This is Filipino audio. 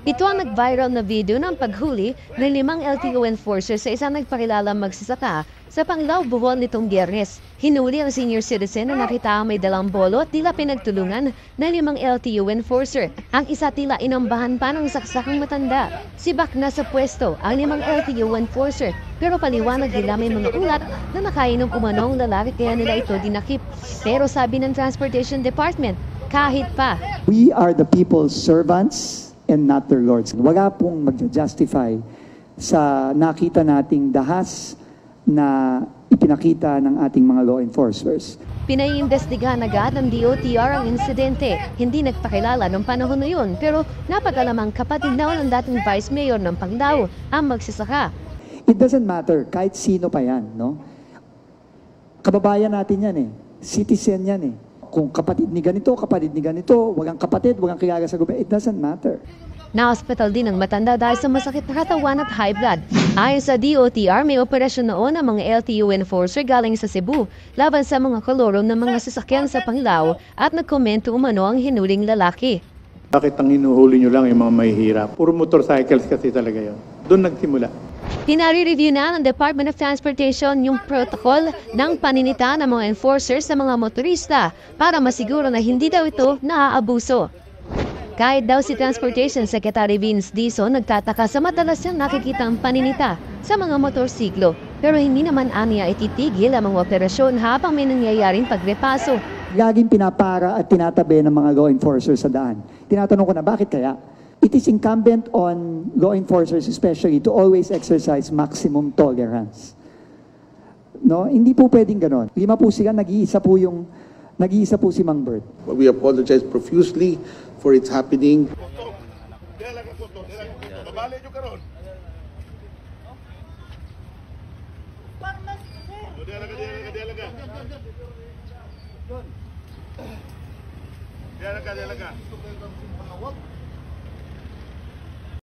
Ito ang nag-viral na video ng paghuli ng 5 LTO enforcers sa isang nagpakilalang magsasaka sa Panglao, Bohol nitong Biyernes. Hinuli ang senior citizen na nakita ang may dalang bolo at tila pinagtulungan ng 5 LTO enforcer. Ang isa tila inambahan pa ng saksakang matanda. Sibak na sa pwesto ang 5 LTO enforcer, pero paliwanag nila may mga ulat na nakainom umano ang lalaki kaya nila ito dinakip. Pero sabi ng Transportation Department, kahit pa, we are the people's servants and not their lords. Wala pong mag-justify sa nakita nating dahas na ipinakita ng ating mga law enforcers. pinaiimbestigahan agad ng DOTR ang insidente. Hindi nagpakilala ng panahon na yun, pero napag-alamang kapatid na ng dating Vice Mayor ng Panglao ang magsasaka. It doesn't matter, kahit sino pa yan, no? Kababayan natin yan eh. Citizen yan eh. Kung kapatid ni ganito, walang kapatid, walang kilala sa gobyerno, it doesn't matter. Na-hospital din ang matanda dahil sa masakit na katawan at high blood. Ayon sa DOTR, may operasyon noon ang mga LTO enforcer galing sa Cebu laban sa mga koloro ng mga sasakyan sa Panglao at nagkomento umano ang hinuling lalaki. Bakit ang hinuhuli nyo lang yung mga mahihirap? Puro motorcycles kasi talaga yun. Doon nagsimula. Pinare-review na ng Department of Transportation yung protocol ng paninita ng mga enforcers sa mga motorista para masiguro na hindi daw ito naaabuso. Kahit daw si Transportation Secretary Vince Dizon nagtataka sa madalas niyang nakikita ang paninita sa mga motorsiklo, pero hindi naman aniya ititigil ang mga operasyon habang may nangyayaring pagrepaso. Laging pinapara at tinatabi ng mga law enforcers sa daan. Tinatanong ko na bakit kaya? It is incumbent on law enforcers especially to always exercise maximum tolerance. No, hindi po pwedeng ganon. 5 po sila, nag-iisa po si Mang Bert. We apologize profusely for its happening. Dialaga.